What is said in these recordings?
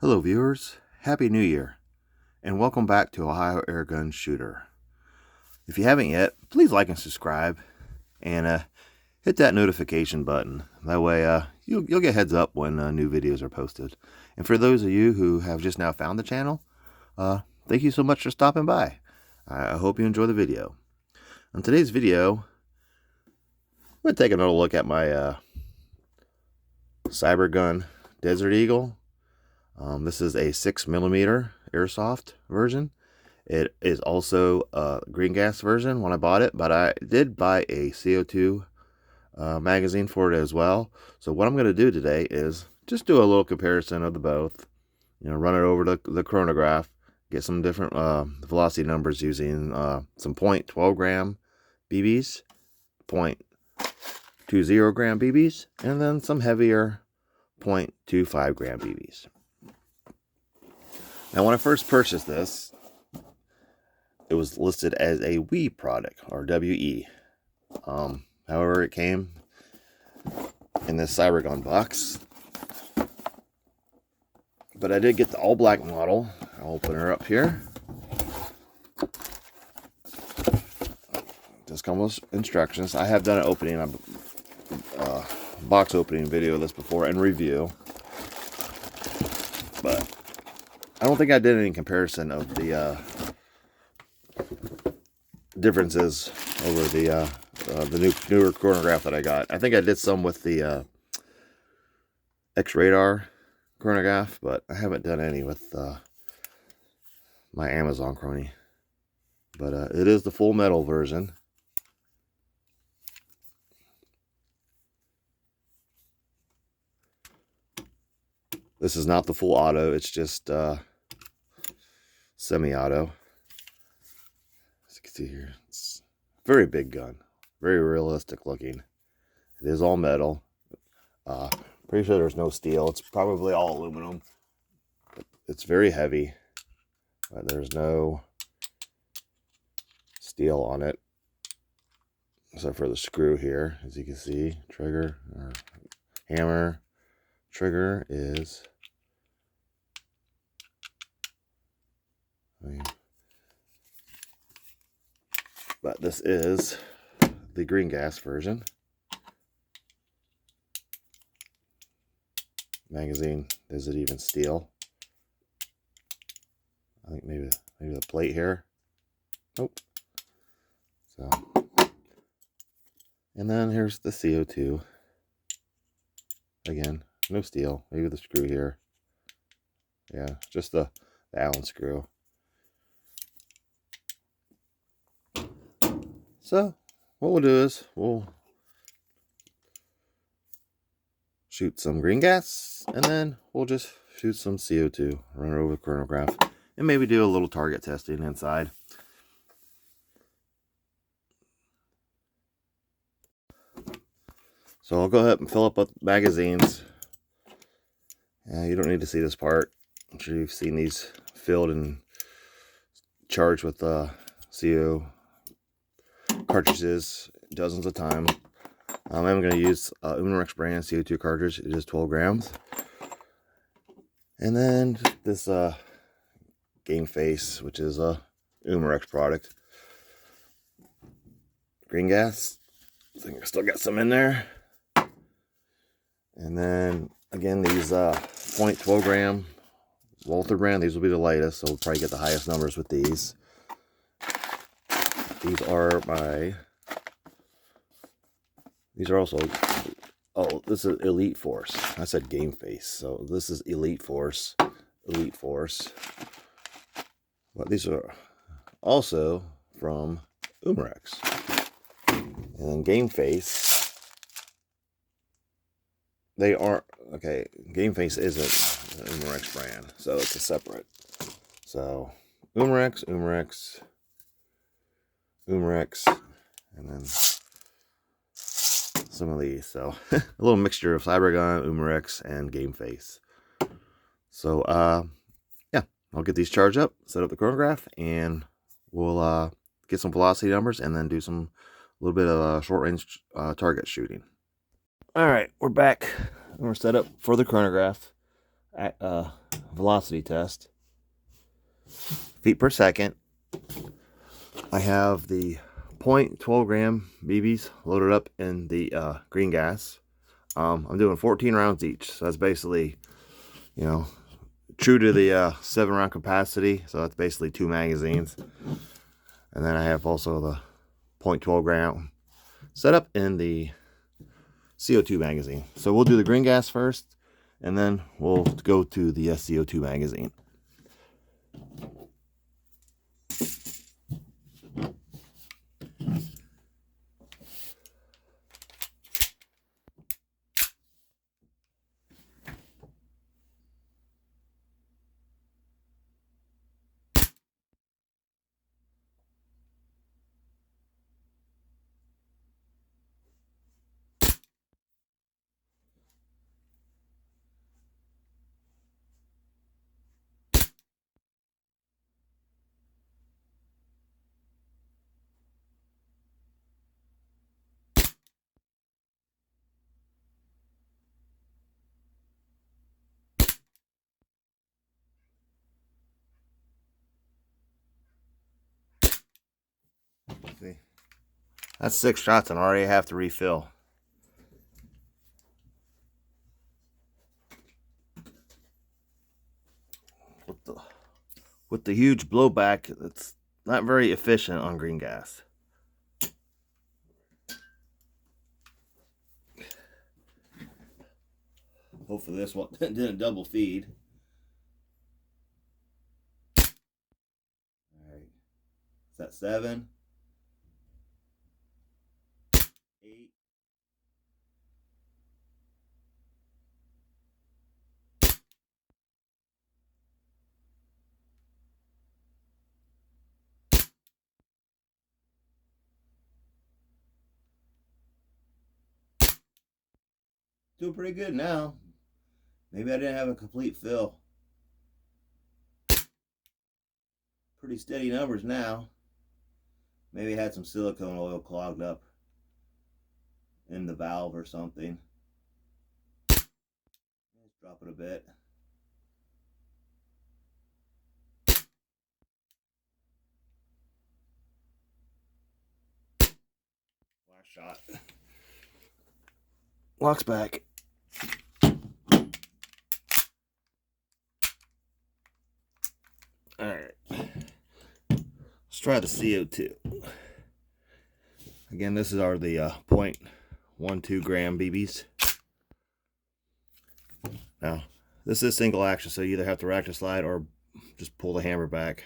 Hello viewers, Happy New Year, and welcome back to Ohio Airgun Shooter. If you haven't yet, please like and subscribe, and hit that notification button. That way you'll get heads up when new videos are posted. And for those of you who have just now found the channel, thank you so much for stopping by. I hope you enjoy the video. On today's video, I'm going to take another look at my Cybergun Desert Eagle. This is a 6mm airsoft version. It is also a green gas version when I bought it, but I did buy a CO2 magazine for it as well. So what I'm going to do today is just do a little comparison of the both. Run it over the chronograph, get some different velocity numbers using some 0.12 gram BBs, 0.20 gram BBs, and then some heavier 0.25 gram BBs. Now, when I first purchased this, it was listed as a WE product, or WE. However, it came in this Cybergun box. But I did get the all-black model. I'll open her up here. Just come with instructions. I have done an opening, box opening video of this before and review. But I don't think I did any comparison of the differences over the newer chronograph that I got. I think I did some with the X-Radar chronograph, but I haven't done any with my Amazon Chrony. But it is the full metal version. This is not the full auto, it's just semi-auto. As you can see here, it's a very big gun, very realistic looking. It is all metal. Pretty sure there's no steel. It's probably all aluminum. It's very heavy, but there's no steel on it, except for the screw here. As you can see, trigger or hammer trigger is, but this is the green gas version. Magazine, is it even steel? I think maybe the plate here. Nope. So, and then here's the CO2. Again, no steel. Maybe the screw here. Yeah, just the Allen screw. So what we'll do is we'll shoot some green gas, and then we'll just shoot some CO2, run it over the chronograph, and maybe do a little target testing inside. So I'll go ahead and fill up with magazines. You don't need to see this part. I'm sure you've seen these filled and charged with CO cartridges dozens of times. I'm going to use Umarex brand CO2 cartridge. It is 12 grams. And then this Game Face, which is a Umarex product. Green gas. I think I still got some in there. And then again, these 0.12 gram Walther brand. These will be the lightest, so we'll probably get the highest numbers with these. These are also, oh, this is Elite Force. I said Game Face, so this is Elite Force. But these are also from Umarex. And then Game Face, they aren't, okay, Game Face isn't an Umarex brand, so it's a separate. So Umarex, and then some of these. So a little mixture of Cybergun, Umarex, and Game Face. So yeah, I'll get these charged up, set up the chronograph, and we'll get some velocity numbers, and then do a little bit of short range target shooting. All right, we're back. We're set up for the chronograph. velocity test. Feet per second. I have the 0.12 gram BBs loaded up in the green gas. I'm doing 14 rounds each, so that's basically, you know, true to the 7-round capacity. So that's basically 2 magazines. And then I have also the 0.12 gram set up in the CO2 magazine. So we'll do the green gas first, and then we'll go to the CO2 magazine. See, that's 6 shots and I already have to refill. With the huge blowback, it's not very efficient on green gas. Hopefully this one didn't double feed. All right, is that 7, 8? Doing pretty good now. Maybe I didn't have a complete fill. Pretty steady numbers now. Maybe I had some silicone oil clogged up in the valve or something. Let's drop it a bit. Last shot. Locks back. Alright. Let's try the CO2. Again, this is the 0.12 gram BBs. Now, this is single action, so you either have to rack the slide or just pull the hammer back.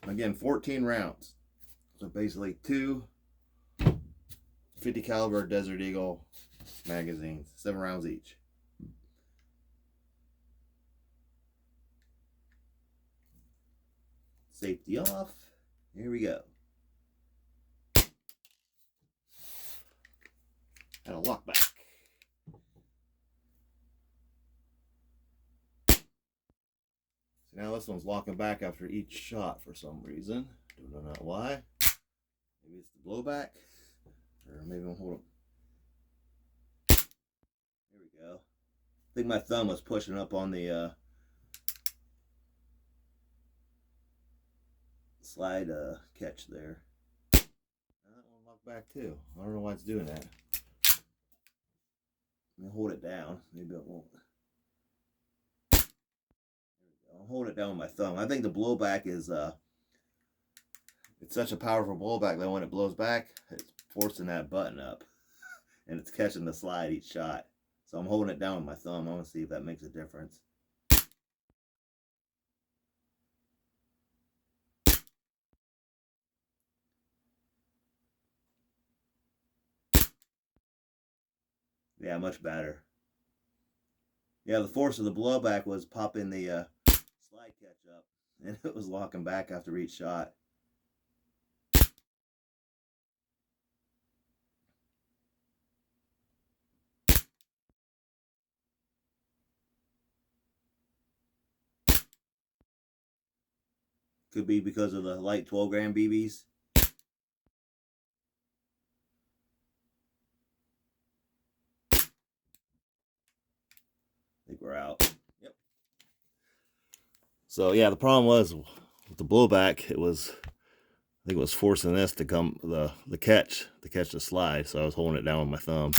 Again, 14 rounds. So basically 2 50 caliber Desert Eagle magazines, 7 rounds each. Safety off. Here we go. And a lock back. So now this one's locking back after each shot for some reason. Don't know why. Maybe it's the blowback. Or maybe I'll hold it. Here we go. I think my thumb was pushing up on the slide catch there. That one locked back too. I don't know why it's doing that. Let me hold it down. Maybe it won't. There we go. I'll hold it down with my thumb. I think the blowback is it's such a powerful blowback that when it blows back, it's forcing that button up. And it's catching the slide each shot. So I'm holding it down with my thumb. I want to see if that makes a difference. Yeah, much better. Yeah, the force of the blowback was popping the slide catch up, and it was locking back after each shot. Could be because of the light 12 gram BBs. we're out. Yep. So yeah, the problem was with the blowback, I think it was forcing this to come the catch the slide, so I was holding it down with my thumb.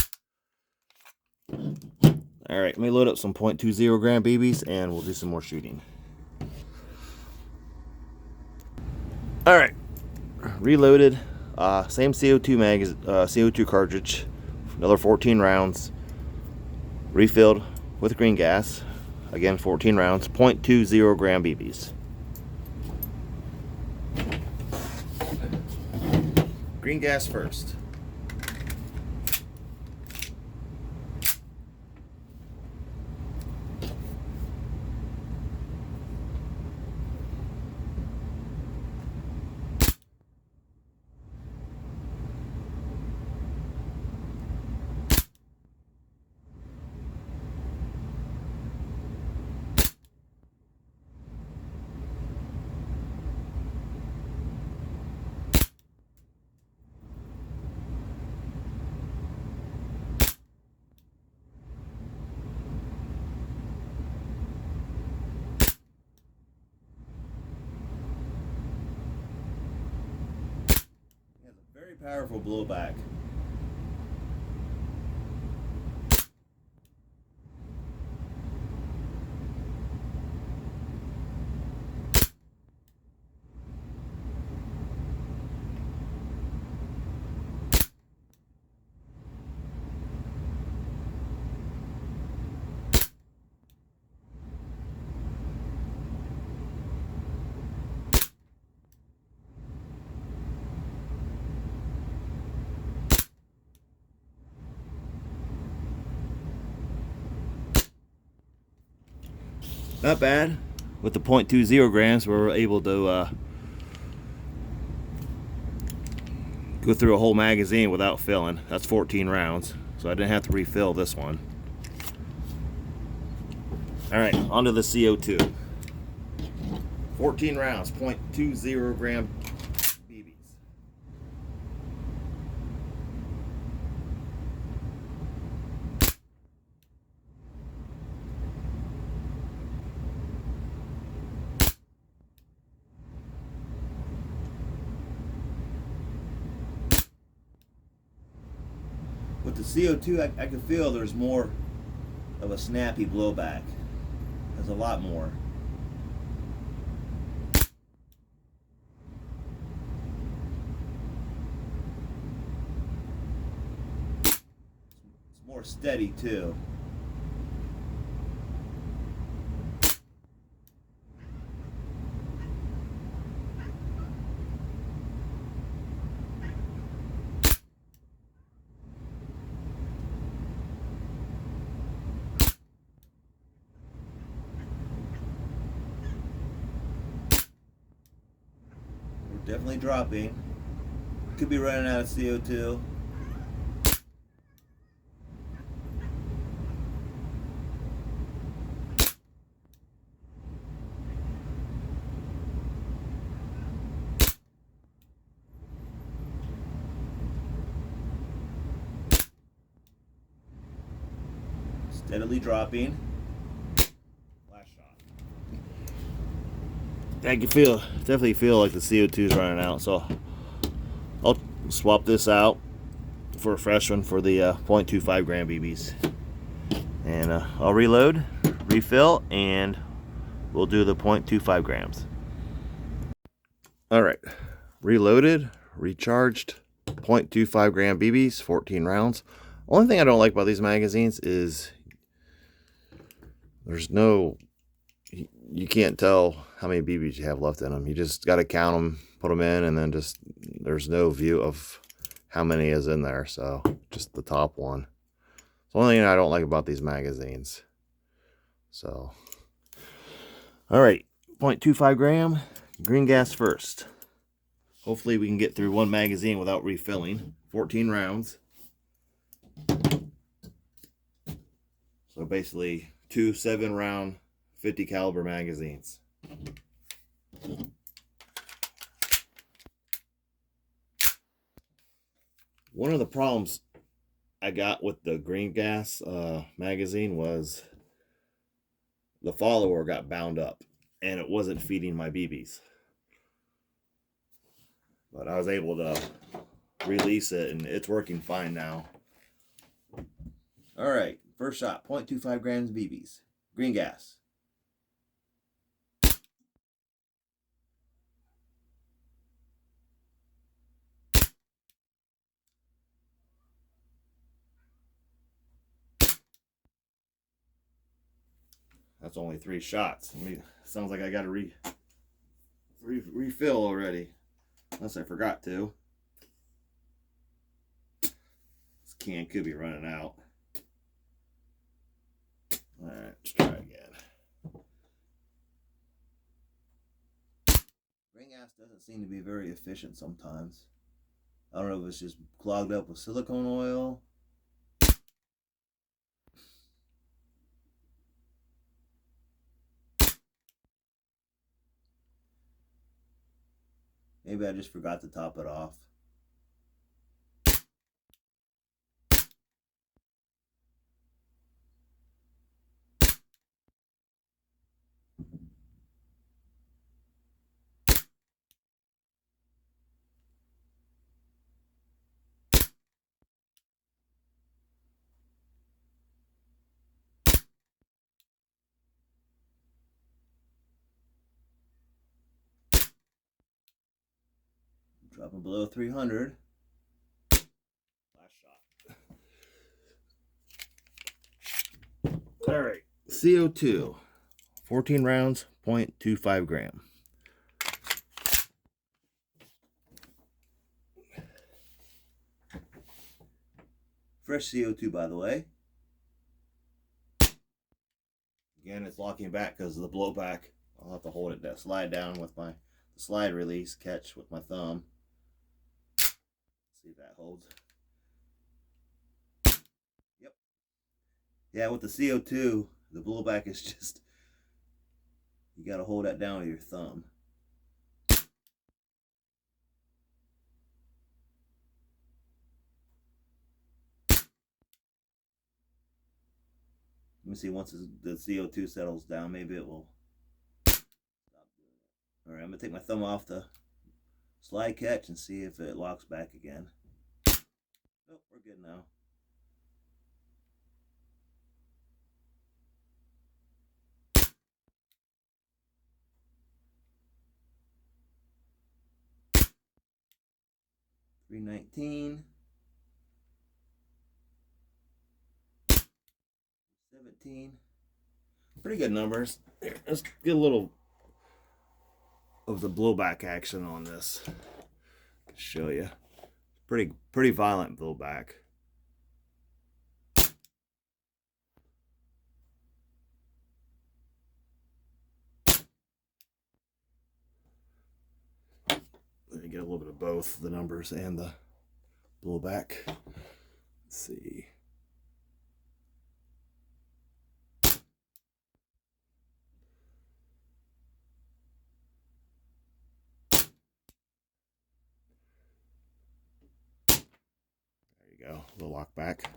All right, let me load up some .20 gram BBs and we'll do some more shooting. All right, reloaded. Same CO2 cartridge, another 14 rounds, refilled with green gas. Again, 14 rounds, .20 gram BBs. Green gas first. Very powerful blowback. Not bad. With the .20 grams, we were able to go through a whole magazine without filling. That's 14 rounds, so I didn't have to refill this one. All right, onto the CO2. 14 rounds, .20 gram BBs. With the CO2, I can feel there's more of a snappy blowback. There's a lot more. It's more steady too. Definitely dropping. Could be running out of CO2. Steadily dropping. Last shot. I can definitely feel like the CO2 is running out, so I'll swap this out for a fresh one for the .25 gram BBs. And I'll reload, refill, and we'll do the .25 grams. All right, reloaded, recharged, .25 gram BBs, 14 rounds. Only thing I don't like about these magazines is there's no, you can't tell how many BBs you have left in them. You just got to count them, put them in, and then just, there's no view of how many is in there. So just the top one. It's the only thing I don't like about these magazines. So, all right, .25 gram, green gas first. Hopefully we can get through one magazine without refilling. 14 rounds. So basically 2 7-round 50 caliber magazines. One of the problems I got with the green gas magazine was the follower got bound up and it wasn't feeding my BBs. But I was able to release it and it's working fine now. All right, first shot, 0.25 grams BBs. Green gas. That's only 3 shots. I mean, sounds like I got to refill already. Unless I forgot to. This can could be running out. Alright, let's try again. Green gas doesn't seem to be very efficient sometimes. I don't know if it's just clogged up with silicone oil. Maybe I just forgot to top it off. Dropping below 300. Last shot. All right, CO2, 14 rounds, 0.25 gram. Fresh CO2, by the way. Again, it's locking back because of the blowback. I'll have to hold it, slide down with my slide release catch with my thumb. See if that holds. Yep. Yeah, with the CO2, the blowback is just, you got to hold that down with your thumb. Let me see, once the CO2 settles down, maybe it will stop doing it. Alright, I'm going to take my thumb off the slide catch and see if it locks back again. Oh, we're good now. $3.19. 17. Pretty good numbers. Here, let's get a little of the blowback action on this. Show you. Pretty violent blowback. Let me get a little bit of both the numbers and the blowback. Let's see. There you go. A little lock back.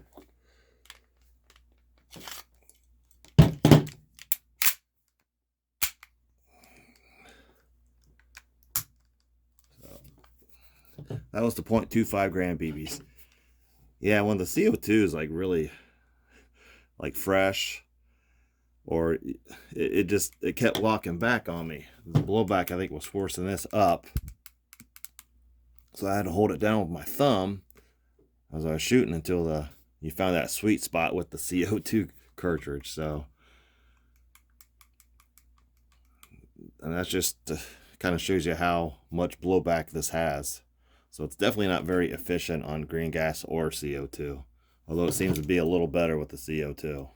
That was the 0.25 gram BBs. Yeah, when the CO2 is like really like fresh, or it kept locking back on me. The blowback, I think, was forcing this up. So I had to hold it down with my thumb as I was shooting until you found that sweet spot with the CO2 cartridge. So, and that's just kind of shows you how much blowback this has. So it's definitely not very efficient on green gas or CO2, although it seems to be a little better with the CO2.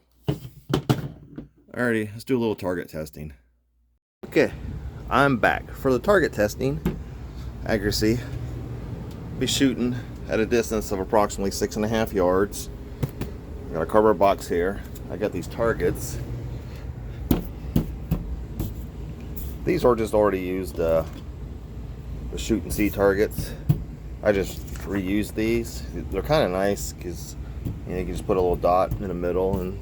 Alrighty, let's do a little target testing. Okay, I'm back for the target testing. Accuracy. Be shooting at a distance of approximately 6.5 yards. Got a cardboard box here. I got these targets. These are just already used the shoot and see targets. I just reuse these. They're kind of nice because you can just put a little dot in the middle and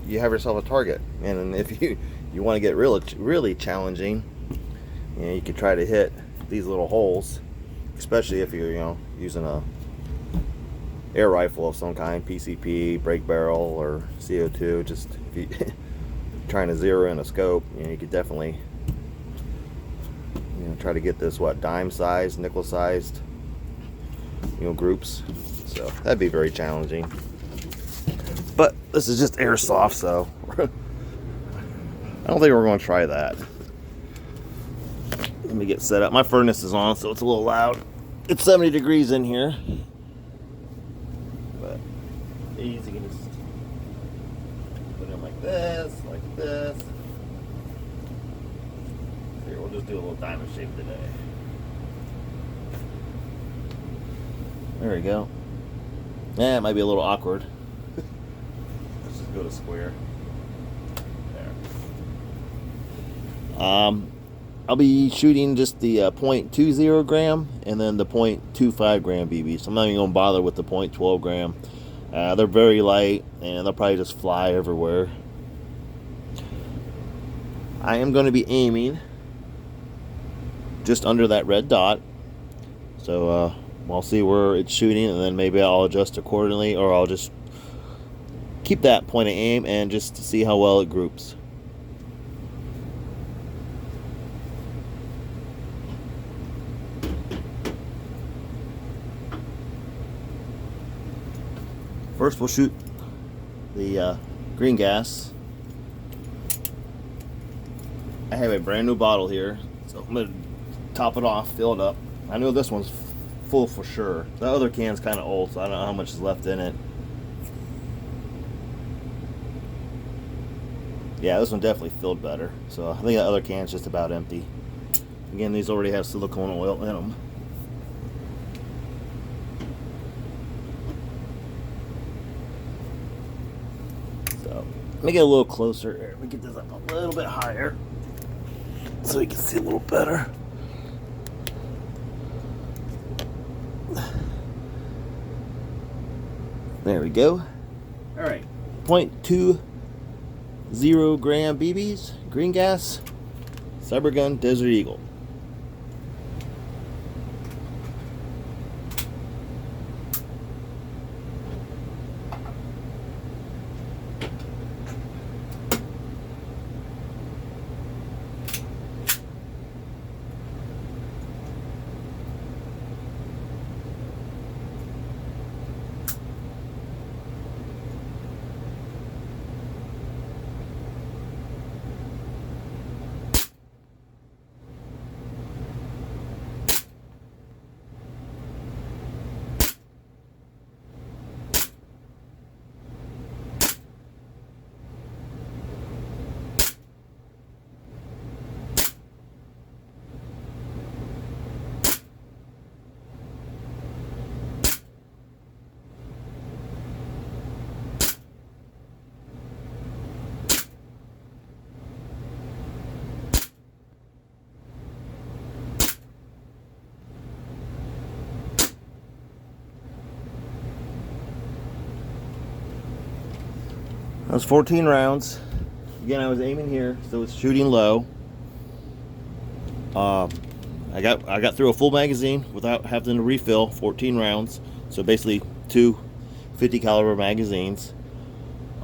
you have yourself a target. And if you want to get really challenging, you can try to hit these little holes, especially if you're using a air rifle of some kind, PCP, brake barrel, or CO2. Just if you trying to zero in a scope, you could definitely try to get this dime sized, nickel sized groups. So that'd be very challenging. But this is just airsoft, so I don't think we're going to try that. Let me get set up. My furnace is on, so it's a little loud. It's 70 degrees in here. But easy, you can just put it in like this, like this. Here, we'll just do a little diamond shape today. There we go. Yeah, it might be a little awkward. Let's just go to square. There. I'll be shooting just the 0.20 gram and then the 0.25 gram BB. So I'm not even going to bother with the 0.12 gram. They're very light and they'll probably just fly everywhere. I am going to be aiming just under that red dot. So I'll see where it's shooting, and then maybe I'll adjust accordingly, or I'll just keep that point of aim and just see how well it groups. First we'll shoot the green gas. I have a brand new bottle here, so I'm going to top it off, fill it up. I know this one's full for sure. The other can's kind of old, so I don't know how much is left in it. Yeah, this one definitely filled better. So I think the other can's just about empty. Again, these already have silicone oil in them. So let me get a little closer here. Let me get this up a little bit higher so you can see a little better. There we go. All right, 0.20 gram BBs, green gas, Cybergun Desert Eagle. That was 14 rounds. Again, I was aiming here, so it's shooting low. I got through a full magazine without having to refill. 14 rounds, so basically two 50 caliber magazines.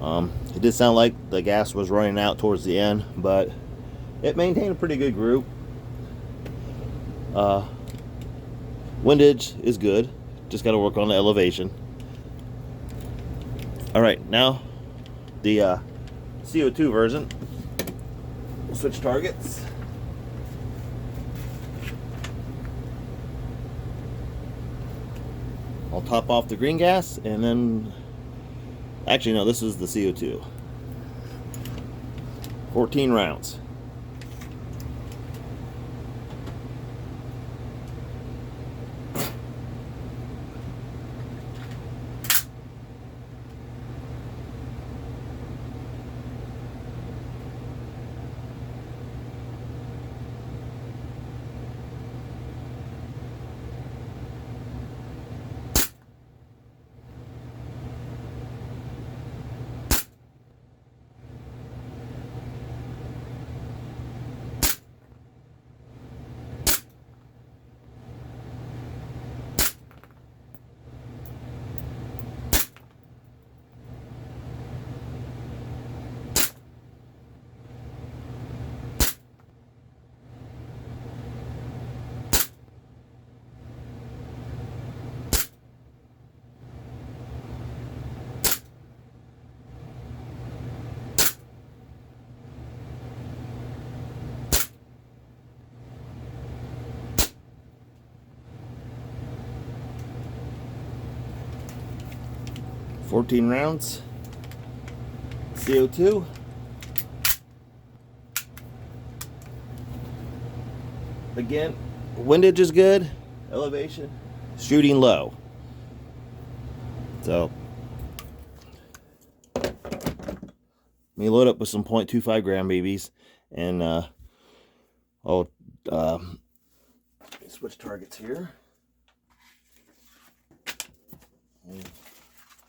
It did sound like the gas was running out towards the end, but it maintained a pretty good group. Windage is good. Just got to work on the elevation. All right, now the CO2 version. We'll switch targets. I'll top off the green gas, and then actually no, this is the CO2. 14 rounds. 14 rounds. CO2. Again, windage is good. Elevation, shooting low. So, let me load up with some 0.25 gram BBs, and I'll switch targets here.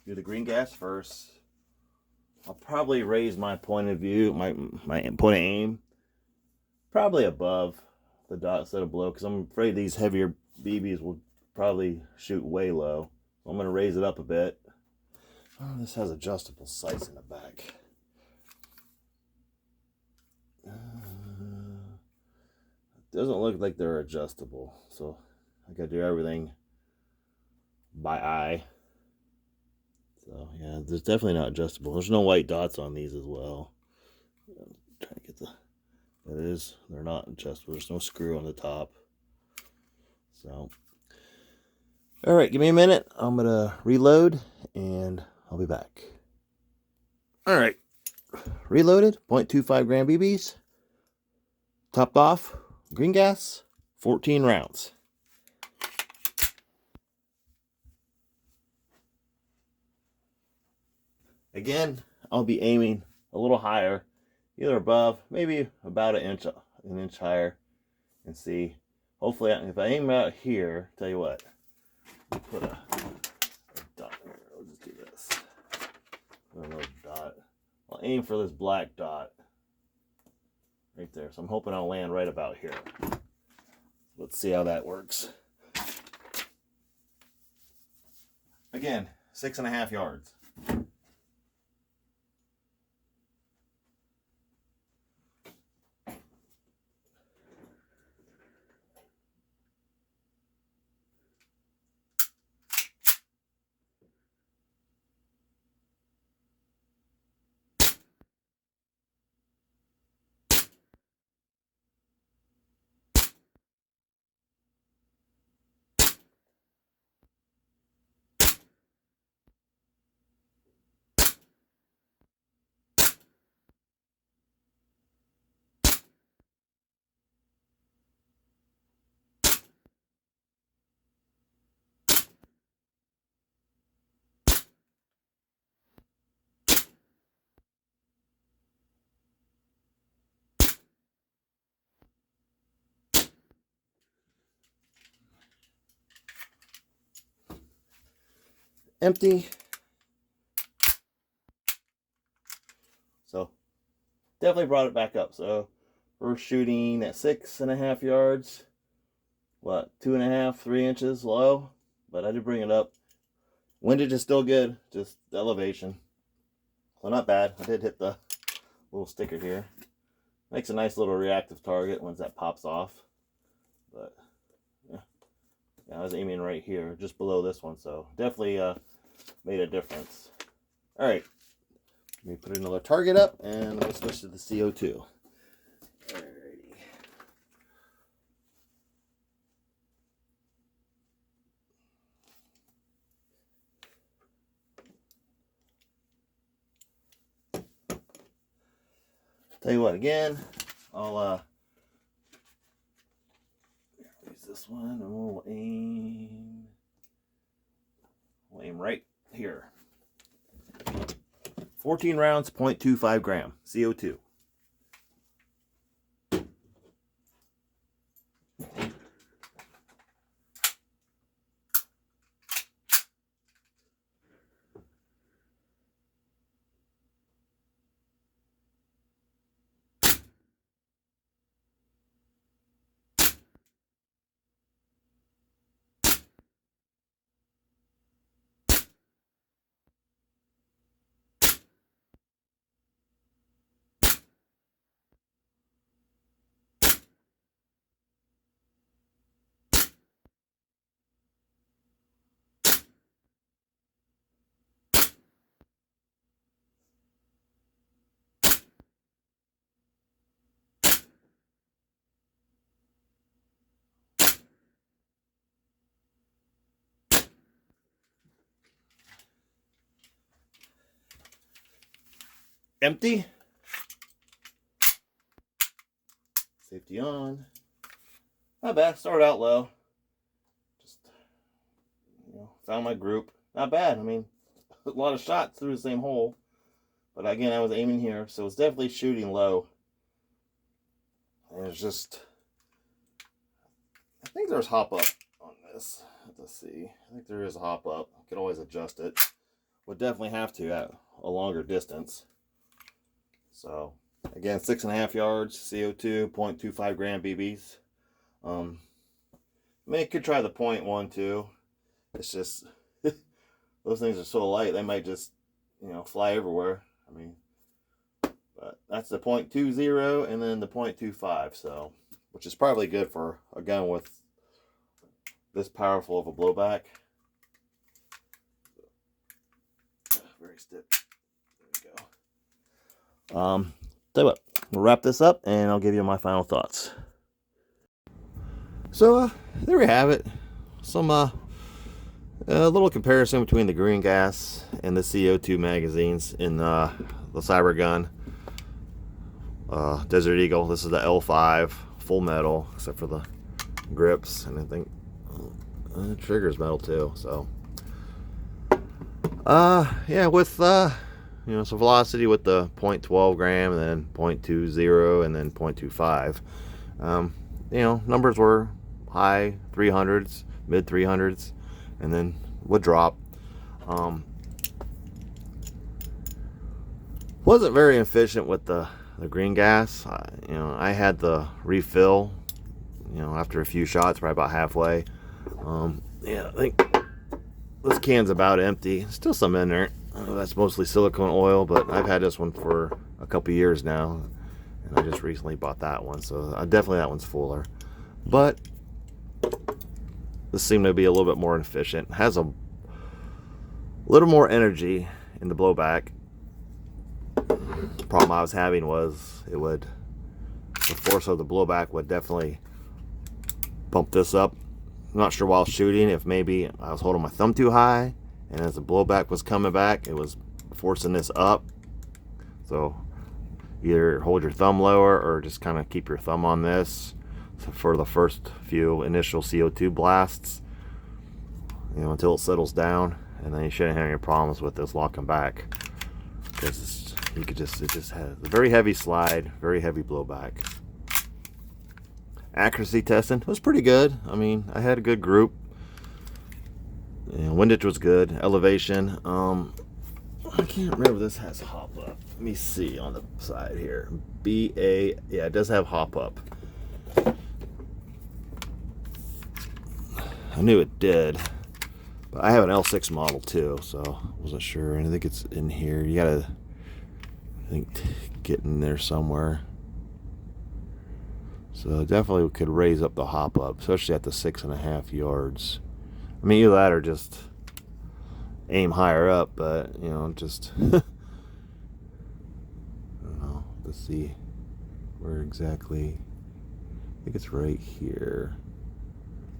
Do the green gas first. I'll probably raise my point of view, my point of aim, probably above the dot instead of below, because I'm afraid these heavier BBs will probably shoot way low. So I'm going to raise it up a bit. Oh, this has adjustable sights in the back. It doesn't look like they're adjustable, so I got to do everything by eye. So yeah, there's definitely not adjustable. There's no white dots on these as well. I'm trying to get the, but it is, they're not adjustable. There's no screw on the top. So, all right, give me a minute. I'm gonna reload and I'll be back. All right, reloaded. 0.25 gram BBs. Topped off. Green gas. 14 rounds. Again, I'll be aiming a little higher, either above, maybe about an inch higher, and see. Hopefully, if I aim out here, tell you what, I'll put a dot here. I'll just do this. Another dot. I'll aim for this black dot right there. So I'm hoping I'll land right about here. Let's see how that works. Again, 6.5 yards. Empty. So definitely brought it back up. So we're shooting at 6.5 yards. What, 2.5, 3 inches low? But I did bring it up. Windage is still good, just elevation. So not bad. I did hit the little sticker here. Makes a nice little reactive target once that pops off. But yeah, I was aiming right here, just below this one. So definitely made a difference. All right, let me put another target up and we'll switch to the CO2. Alrighty. Tell you what, again, I'll use this one and we'll aim right here. 14 rounds, 0.25 gram CO2. empty. Safety on. Not bad. Started out low. Just, found my group. Not bad. I mean, a lot of shots through the same hole. But again, I was aiming here, so it's definitely shooting low. And it's just, I think there's hop up on this. Let's see. I think there is a hop up. I could always adjust it. Would definitely have to at a longer distance. So again, 6.5 yards, CO2, 0.25 gram BBs. I mean, I could try the 0.12. It's just those things are so light they might just fly everywhere. I mean, but that's the 0.20 and then the 0.25. So, which is probably good for a gun with this powerful of a blowback. Very stiff. There we go. Tell you what, we'll wrap this up and I'll give you my final thoughts. So there we have it. Some a little comparison between the green gas and the CO2 magazines in the Cybergun Desert Eagle. This is the L5 full metal except for the grips, and I think the trigger's metal too. So yeah, with some velocity with the 0.12 gram and then 0.20 and then 0.25. Numbers were high 300s, mid 300s, and then would drop. Wasn't very efficient with the green gas. I had the refill after a few shots, probably about halfway. Yeah, I think this can's about empty. Still some in there. That's mostly silicone oil, but I've had this one for a couple years now, and I just recently bought that one, so definitely that one's fuller. But this seemed to be a little bit more efficient. Has a little more energy in the blowback. The problem I was having was the force of the blowback would definitely bump this up. I'm not sure while shooting if maybe I was holding my thumb too high, and as the blowback was coming back, it was forcing this up. So either hold your thumb lower or just kind of keep your thumb on this for the first few initial CO2 blasts, until it settles down, and then you shouldn't have any problems with this locking back, because it just has a very heavy slide, very heavy blowback. Accuracy testing was pretty good. I mean, I had a good group. Windage was good. Elevation. I can't remember if this has hop up. Let me see on the side here. BA. Yeah, it does have hop up. I knew it did, but I have an L6 model too, so I wasn't sure. And I think it's in here. You gotta, I think, get in there somewhere. So definitely could raise up the hop up, especially at the 6.5 yards. I mean, either that or just aim higher up, but just I don't know. Let's see where exactly. I think it's right here.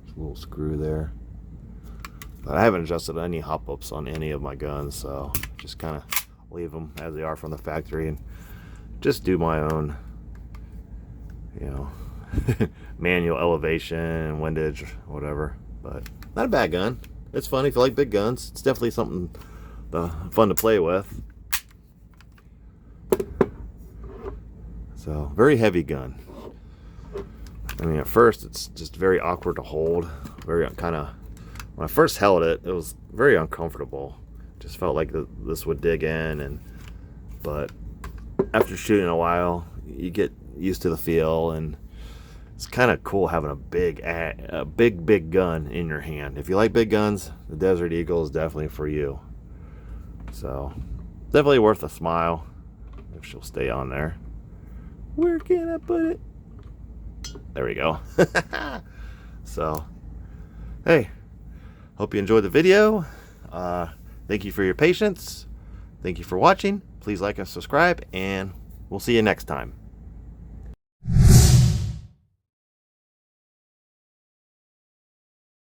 There's a little screw there. But I haven't adjusted any hop ups on any of my guns, so just kind of leave them as they are from the factory and just do my own, manual elevation, windage, whatever. But not a bad gun. It's fun if you like big guns. It's definitely something fun to play with. So very heavy gun. I mean, at first it's just very awkward to hold. Very kind of, when I first held it, it was very uncomfortable. Just felt like this would dig in, but after shooting a while, you get used to the feel, and it's kind of cool having a big gun in your hand. If you like big guns, the Desert Eagle is definitely for you. So definitely worth a smile if she'll stay on there. Where can I put it? There we go. So hey, hope you enjoyed the video. Thank you for your patience. Thank you for watching. Please like and subscribe, and we'll see you next time.